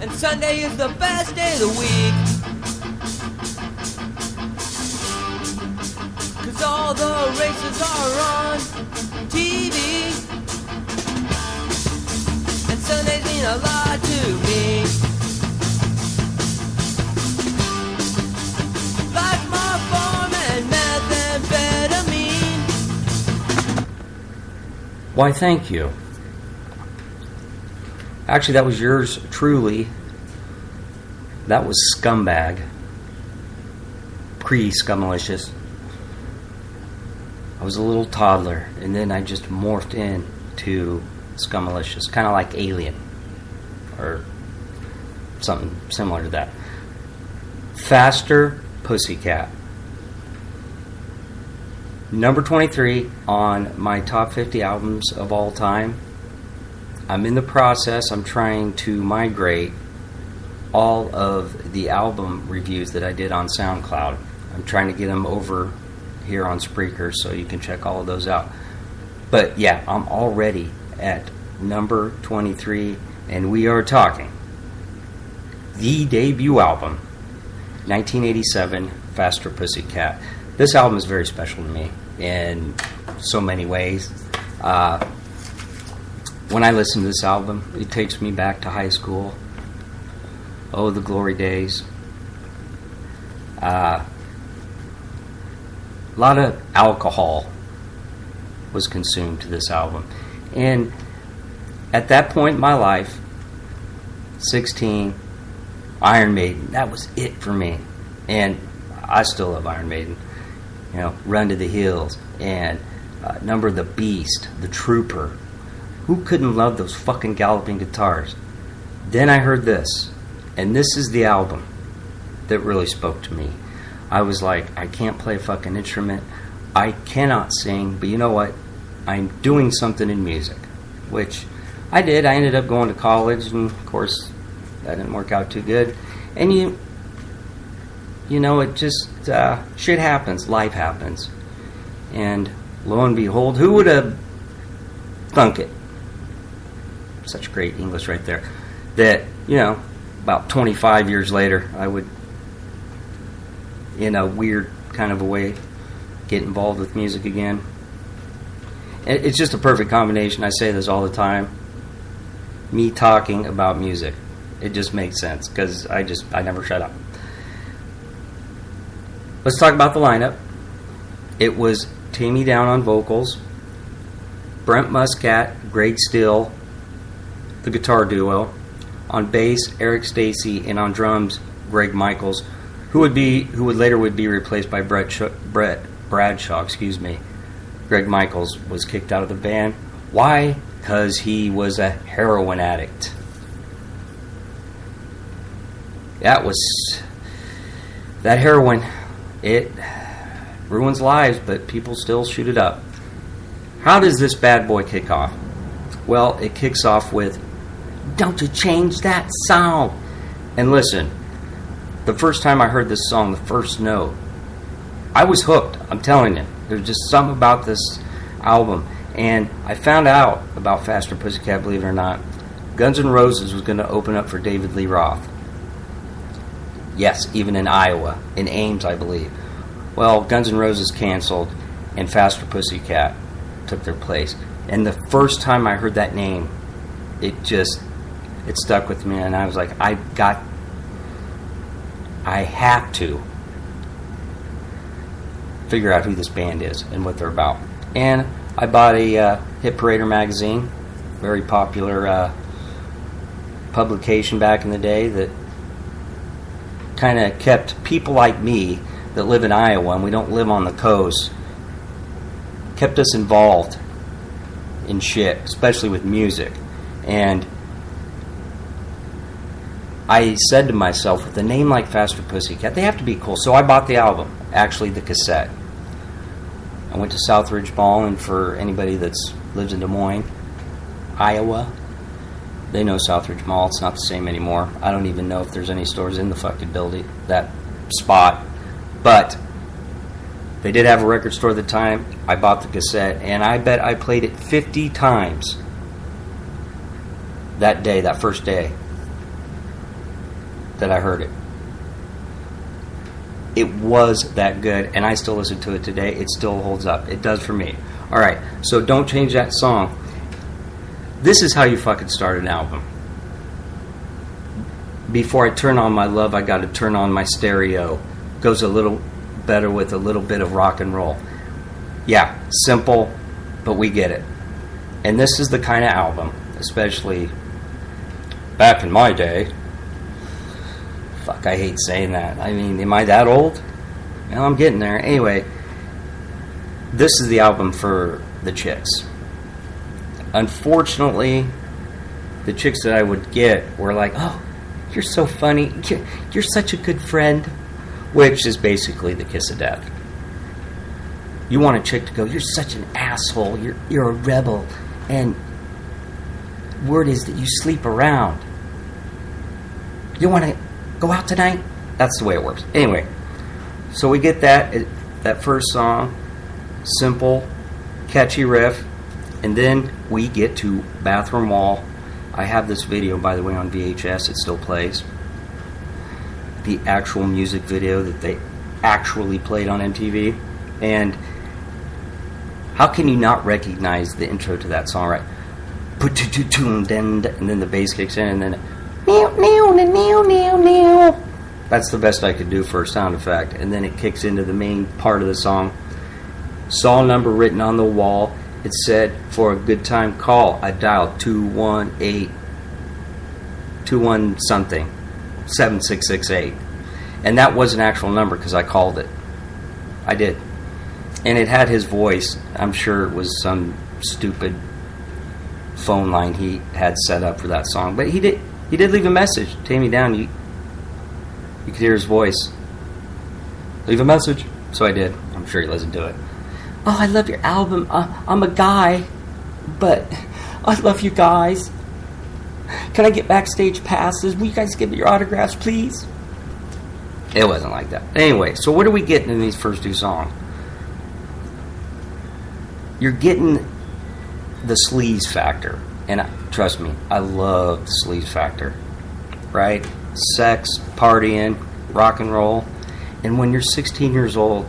and Sunday is the best day of the week. 'Cause all the races are on TV, and Sundays mean a lot to me. Like my farm and methamphetamine. Why, thank you. Actually, that was yours truly. That was Scumbag. Pre-Scummalicious. I was a little toddler, and then I just morphed into Scummalicious. Kind of like Alien. Or something similar to that. Faster Pussycat. Number 23 on my top 50 albums of all time. I'm in the process. I'm trying to migrate all of the album reviews that I did on SoundCloud. I'm trying to get them over here on Spreaker so you can check all of those out. But yeah, I'm already at number 23, and we are talking the debut album, 1987, Faster Pussycat. This album is very special to me in so many ways. When I listen to this album, it takes me back to high school. Oh, the glory days. A lot of alcohol was consumed to this album. And at that point in my life, 16, Iron Maiden, that was it for me. And I still love Iron Maiden. You know, Run to the Hills, and Number of the Beast, The Trooper. Who couldn't love those fucking galloping guitars? Then I heard this, and this is the album that really spoke to me. I was like, I can't play a fucking instrument. I cannot sing, but you know what? I'm doing something in music, which I did. I ended up going to college, and of course, that didn't work out too good. And you know, it just, shit happens, life happens. And lo and behold, who would have thunk it? Such great English right there. That, you know, about 25 years later, I would, in a weird kind of a way, get involved with music again. It's just a perfect combination. I say this all the time. Me talking about music. It just makes sense because I never shut up. Let's talk about the lineup. It was Tammy Down on vocals, Brent Muscat, Greg Still, the guitar duo. On bass, Eric Stacey, and on drums, Greg Michaels, who would later be replaced by Bradshaw. Greg Michaels was kicked out of the band. Why? Because he was a heroin addict. That heroin, it ruins lives, but people still shoot it up. How does this bad boy kick off? Well, it kicks off with, "Don't you change that song." And listen, the first time I heard this song, the first note, I was hooked. I'm telling you. There's just something about this album. And I found out about Faster Pussycat, believe it or not. Guns N' Roses was going to open up for David Lee Roth. Yes, even in Iowa. In Ames, I believe. Well, Guns N' Roses canceled, and Faster Pussycat took their place. And the first time I heard that name, it stuck with me, and I was like, I have to figure out who this band is and what they're about. And I bought a Hit Parader magazine, very popular publication back in the day that kind of kept people like me that live in Iowa, and we don't live on the coast, kept us involved in shit, especially with music. And I said to myself, with a name like Faster Pussycat, they have to be cool. So I bought the album, actually the cassette. I went to Southridge Mall, and for anybody that's lives in Des Moines, Iowa, they know Southridge Mall. It's not the same anymore. I don't even know if there's any stores in the fucking building, that spot. But they did have a record store at the time. I bought the cassette, and I bet I played it 50 times that day, that first day. that I heard it. It was that good, and I still listen to it today. It still holds up. It does for me. All right, so Don't Change That Song. This is how you fucking start an album. Before I turn on my love, I got to turn on my stereo. Goes a little better with a little bit of rock and roll. Yeah, simple, but we get it. And this is the kind of album, especially back in my day. Fuck, I hate saying that. I mean, am I that old? Well, I'm getting there. Anyway, this is the album for the chicks. Unfortunately, the chicks that I would get were like, oh, you're so funny. You're such a good friend. Which is basically the kiss of death. You want a chick to go, you're such an asshole. You're a rebel. And word is that you sleep around. You want to go out tonight? That's the way it works. Anyway, so we get that first song, simple, catchy riff, and then we get to Bathroom Wall. I have this video, by the way, on VHS. It still plays. The actual music video that they actually played on MTV. And how can you not recognize the intro to that song, right? And then the bass kicks in, and then that's the best I could do for a sound effect. And then it kicks into the main part of the song. Saw number written on the wall. It said, for a good time call, I dialed 218 something 7668. And that was an actual number because I called it. I did. And it had his voice. I'm sure it was some stupid phone line he had set up for that song. But he did leave a message. Tammy down, you could hear his voice. Leave a message. So I did. I'm sure he listened to it. Oh, I love your album. I'm a guy, but I love you guys. Can I get backstage passes? Will you guys give me your autographs, please? It wasn't like that. Anyway, so what are we getting in these first two songs? You're getting the sleaze factor. And trust me, I love the sleaze factor. Right? Sex, partying, rock and roll. And when you're 16 years old,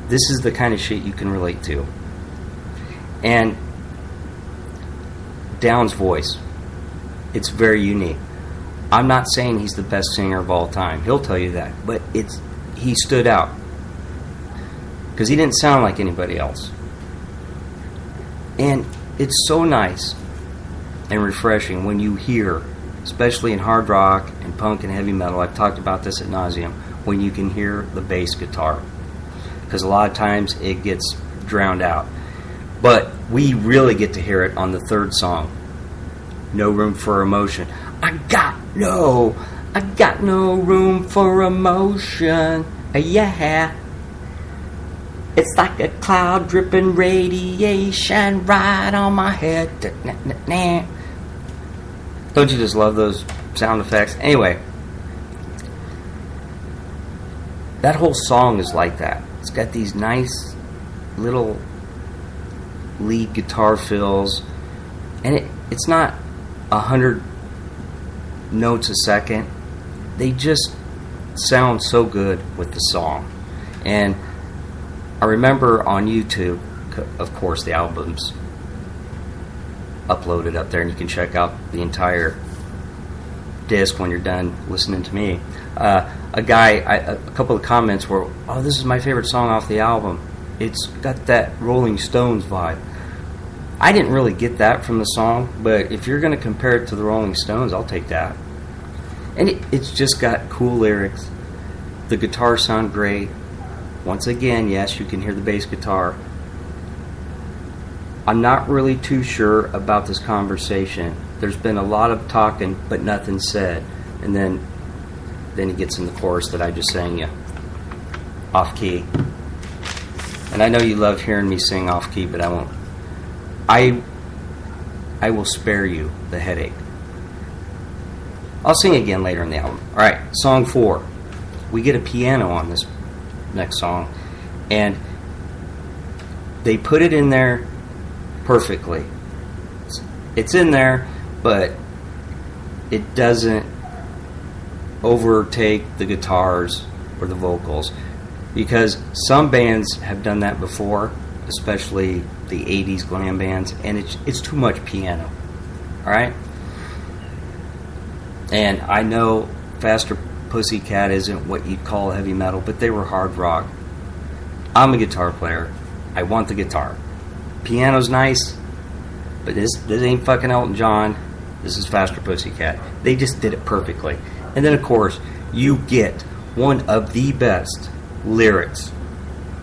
this is the kind of shit you can relate to. And Down's voice, it's very unique. I'm not saying he's the best singer of all time. He'll tell you that. But he stood out. Because he didn't sound like anybody else. And it's so nice and refreshing when you hear, especially in hard rock and punk and heavy metal, I've talked about this ad nauseum, when you can hear the bass guitar. Because a lot of times it gets drowned out. But we really get to hear it on the third song, No Room for Emotion. I got no room for emotion. Yeah. It's like a cloud dripping radiation right on my head. Don't you just love those sound effects? Anyway, that whole song is like that. It's got these nice little lead guitar fills, and it's not 100 notes a second. They just sound so good with the song. And I remember on YouTube, of course, the album's uploaded up there, and you can check out the entire disc when you're done listening to me. A couple of comments were, oh, this is my favorite song off the album. It's got that Rolling Stones vibe. I didn't really get that from the song, but if you're going to compare it to the Rolling Stones, I'll take that. And it's just got cool lyrics. The guitars sound great. Once again, yes, you can hear the bass guitar. I'm not really too sure about this conversation. There's been a lot of talking, but nothing said. And then he gets in the chorus that I just sang you. Off key. And I know you love hearing me sing off key, but I won't. I will spare you the headache. I'll sing again later in the album. Alright, song 4. We get a piano on this next song, and they put it in there perfectly. It's in there, but it doesn't overtake the guitars or the vocals, because some bands have done that before, especially the 80s glam bands, and it's too much piano. All right? And I know Faster Pussycat isn't what you'd call heavy metal, but they were hard rock. I'm a guitar player. I want the guitar. Piano's nice, but this ain't fucking Elton John. This is Faster Pussycat. They just did it perfectly. And then, of course, you get one of the best lyrics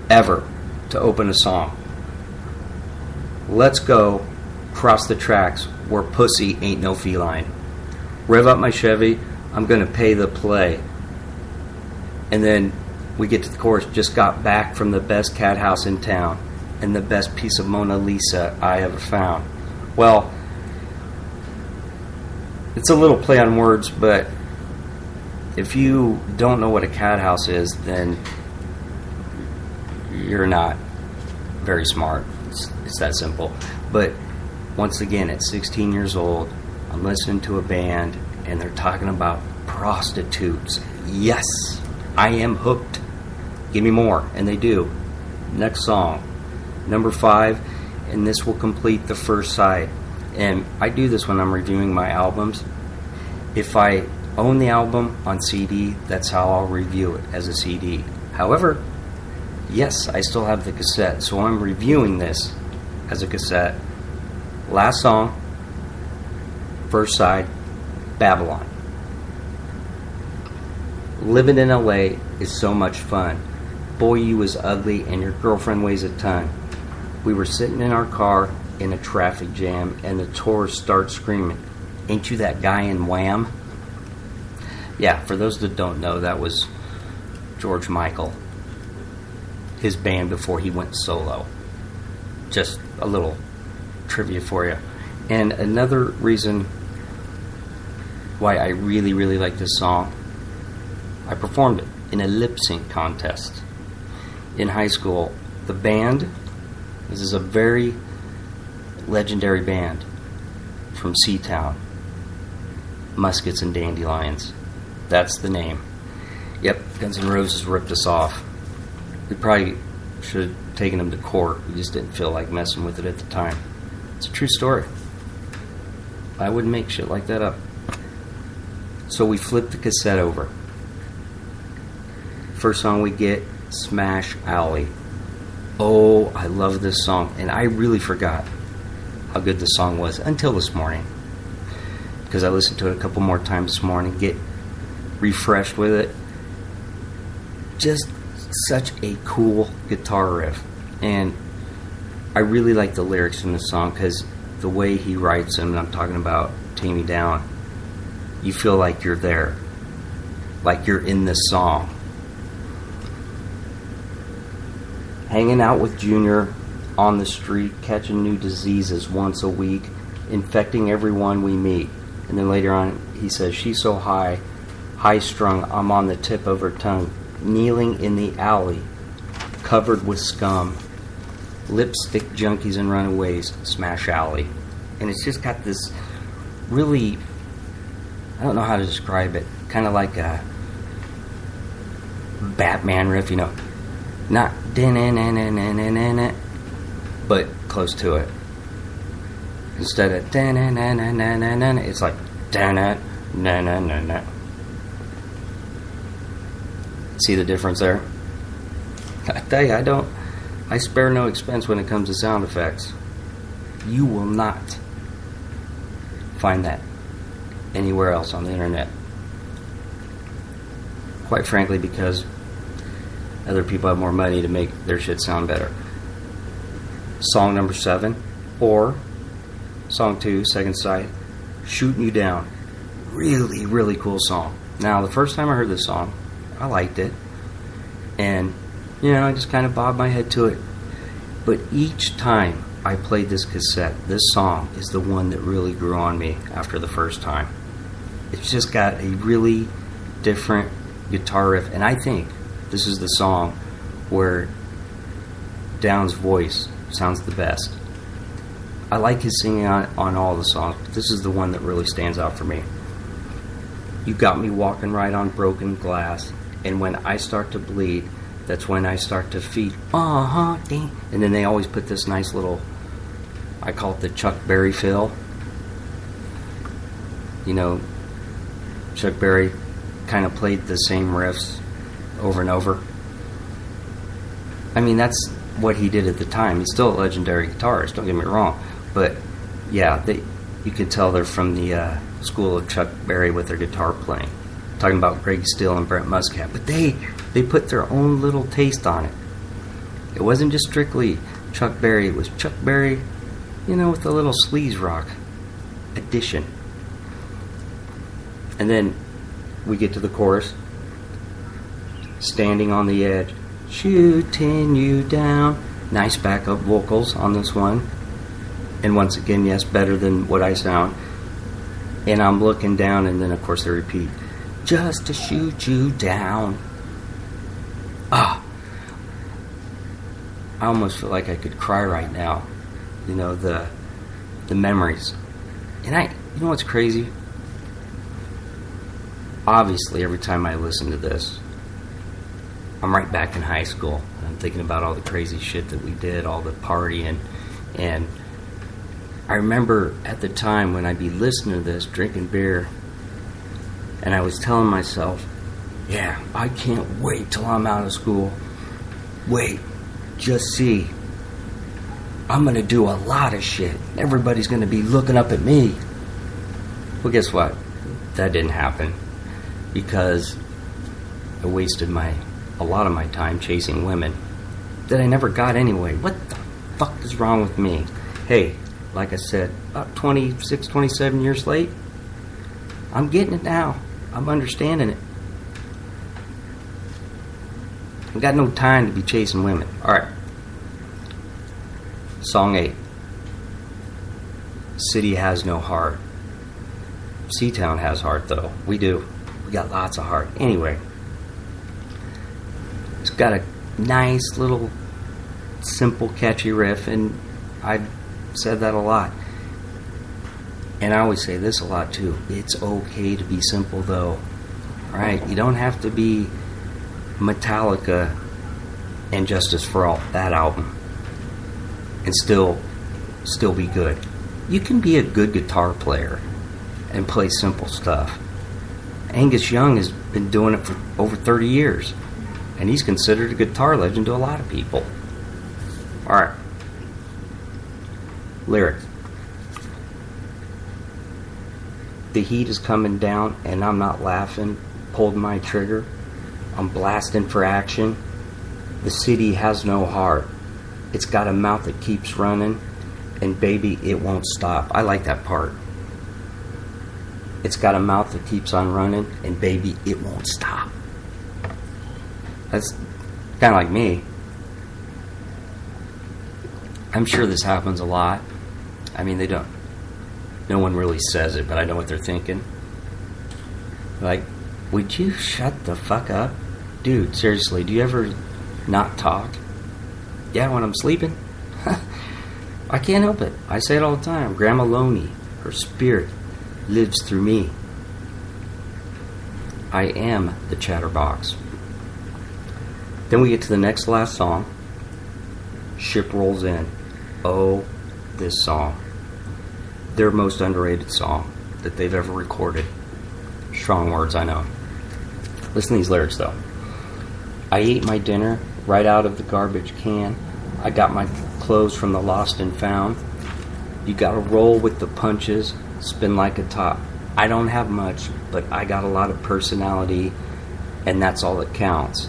ever to open a song. Let's go cross the tracks where pussy ain't no feline. Rev up my Chevy, I'm gonna pay the play. And then we get to the chorus, just got back from the best cat house in town and the best piece of Mona Lisa I ever found. Well, it's a little play on words, but if you don't know what a cat house is, then you're not very smart. It's that simple. But once again, at 16 years old, I'm listening to a band and they're talking about prostitutes. Yes, I am hooked. Give me more. And they do. Next song, number 5, and this will complete the first side. And I do this when I'm reviewing my albums. If I own the album on CD, that's how I'll review it, as a CD. However, yes, I still have the cassette, so I'm reviewing this as a cassette. Last song, first side, Babylon. Living in LA is so much fun. Boy, you was ugly and your girlfriend weighs a ton. We were sitting in our car in a traffic jam and the tourists start screaming, "Ain't you that guy in Wham?" Yeah, for those that don't know, that was George Michael, his band before he went solo. Just a little trivia for you. And another reason why I really, really like this song, I performed it in a lip sync contest in high school. The band, this is a very legendary band from Seatown, Muskets and Dandelions. That's the name. Yep, Guns N' Roses ripped us off. We probably should have taken them to court. We just didn't feel like messing with it at the time. It's a true story. I wouldn't make shit like that up. So we flipped the cassette over. First song we get, Smash Alley. Oh, I love this song. And I really forgot how good this song was until this morning, because I listened to it a couple more times this morning, get refreshed with it. Just such a cool guitar riff. And I really like the lyrics in this song because the way he writes them, and I'm talking about Tammy Down, you feel like you're there, like you're in this song. Hanging out with Junior on the street, catching new diseases once a week, infecting everyone we meet. And then later on he says, she's so high strung, I'm on the tip of her tongue, kneeling in the alley, covered with scum, lipstick junkies and runaways, Smash Alley. And it's just got this really, I don't know how to describe it, kind of like a Batman riff, you know, not but close to it. Instead of it's like see the difference there? I tell you, I spare no expense when it comes to sound effects. You will not find that anywhere else on the internet. Quite frankly, because other people have more money to make their shit sound better. Song number 7, or song 2, second side, Shooting You Down. Really, really cool song. Now, the first time I heard this song, I liked it. And, you know, I just kind of bobbed my head to it. But each time I played this cassette, this song is the one that really grew on me after the first time. It's just got a really different guitar riff. And I think this is the song where Down's voice sounds the best. I like his singing on all the songs, but this is the one that really stands out for me. You got me walking right on broken glass. And when I start to bleed, that's when I start to feed. Ding. And then they always put this nice little, I call it the Chuck Berry fill. You know, Chuck Berry kind of played the same riffs over and over. I mean, that's what he did at the time. He's still a legendary guitarist, don't get me wrong. But, yeah, you could tell they're from the school of Chuck Berry with their guitar playing. Talking about Greg Steele and Brent Muscat. But they put their own little taste on it. It wasn't just strictly Chuck Berry. It was Chuck Berry, you know, with a little sleaze rock addition. And then we get to the chorus. Standing on the edge, shooting you down. Nice backup vocals on this one. And once again, yes, better than what I sound. And I'm looking down, and then of course they repeat, just to shoot you down. I almost feel like I could cry right now. You know, the memories. And you know what's crazy? Obviously, every time I listen to this, I'm right back in high school. I'm thinking about all the crazy shit that we did, all the partying. And I remember at the time when I'd be listening to this, drinking beer, and I was telling myself, yeah, I can't wait till I'm out of school. Wait, just see. I'm going to do a lot of shit. Everybody's going to be looking up at me. Well, guess what? That didn't happen. Because I wasted a lot of my time chasing women that I never got anyway. What the fuck is wrong with me? Hey, like I said, about 26, 27 years late, I'm getting it now. I'm understanding it. I've got no time to be chasing women. Alright. Song 8. City has no heart. Seatown has heart, though. We do. We got lots of heart. Anyway. It's got a nice little simple catchy riff, and I've said that a lot. And I always say this a lot too. It's okay to be simple, though. Alright? You don't have to be Metallica and Justice for All, that album, and still be good. You can be a good guitar player and play simple stuff. Angus Young has been doing it for over 30 years, and he's considered a guitar legend to a lot of people. Alright. Lyrics. The heat is coming down, and I'm not laughing. Pulled my trigger. I'm blasting for action. The city has no heart. It's got a mouth that keeps running, and baby, it won't stop. I like that part. It's got a mouth that keeps on running, and baby, it won't stop. That's kind of like me. I'm sure this happens a lot. I mean, no one really says it, but I know what they're thinking. Like, would you shut the fuck up? Dude, seriously, do you ever not talk? Yeah, when I'm sleeping? I can't help it. I say it all the time. Grandma Loney, her spirit lives through me. I am the chatterbox. Then we get to the next last song. Ship Rolls In. Oh, this song. Their most underrated song that they've ever recorded. Strong words, I know. Listen to these lyrics, though. I ate my dinner right out of the garbage can. I got my clothes from the lost and found. You gotta roll with the punches, spin like a top. I don't have much, but I got a lot of personality, and that's all that counts.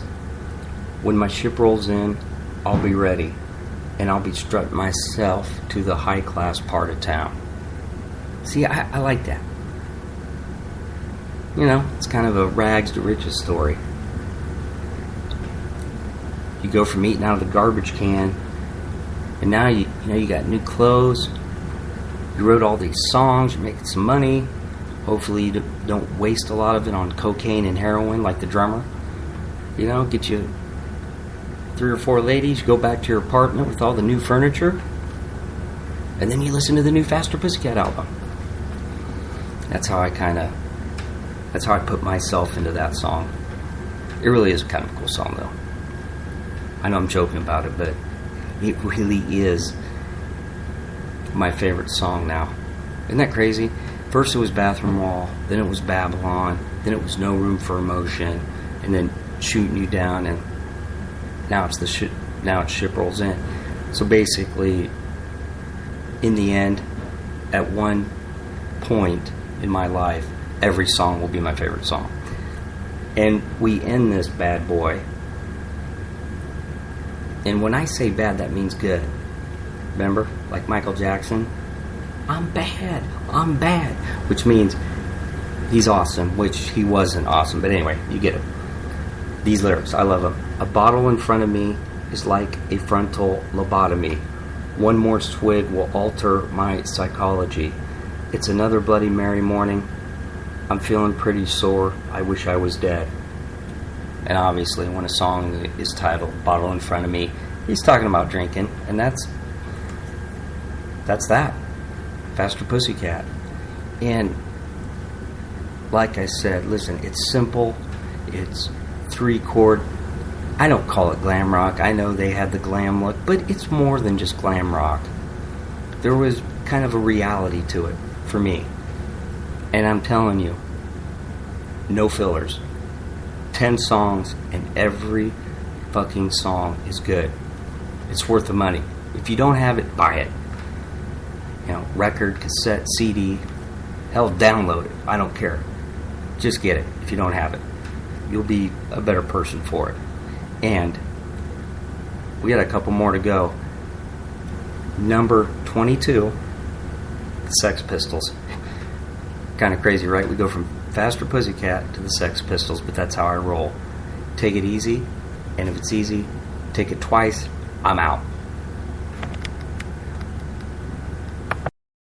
When my ship rolls in, I'll be ready, and I'll be strutting myself to the high-class part of town. See, I like that. You know, it's kind of a rags to riches story. You go from eating out of the garbage can, and now you got new clothes. You wrote all these songs. You're making some money. Hopefully, you don't waste a lot of it on cocaine and heroin like the drummer. You know, get you 3 or 4 ladies. You go back to your apartment with all the new furniture, and then you listen to the new Faster Pussycat album. That's That's how I put myself into that song. It really is kind of a cool song, though. I know I'm joking about it, but it really is my favorite song now. Isn't that crazy? First it was Bathroom Wall, then it was Babylon, then it was No Room for Emotion, and then Shooting You Down, and now it's Ship Rolls In. So basically, in the end, at one point in my life, every song will be my favorite song. And we end this bad boy. And when I say bad, that means good. Remember? Like Michael Jackson? I'm bad. Which means he's awesome, which he wasn't awesome. But anyway, you get it. These lyrics, I love them. A bottle in front of me is like a frontal lobotomy. One more swig will alter my psychology. It's another Bloody Mary morning. I'm feeling pretty sore. I wish I was dead. And obviously, when a song is titled Bottle in Front of Me, he's talking about drinking. And that's that. Faster Pussycat. And like I said, listen, it's simple. It's 3-chord. I don't call it glam rock. I know they had the glam look, but it's more than just glam rock. There was kind of a reality to it for me. And I'm telling you, no fillers. 10 songs, and every fucking song is good. It's worth the money. If you don't have it, buy it. You know, record, cassette, CD, hell, download it. I don't care. Just get it if you don't have it. You'll be a better person for it. And we got a couple more to go. Number 22, the Sex Pistols. Kind of crazy, right? We go from Faster Pussycat to the Sex Pistols, but that's how I roll. Take it easy, and if it's easy, take it twice, I'm out.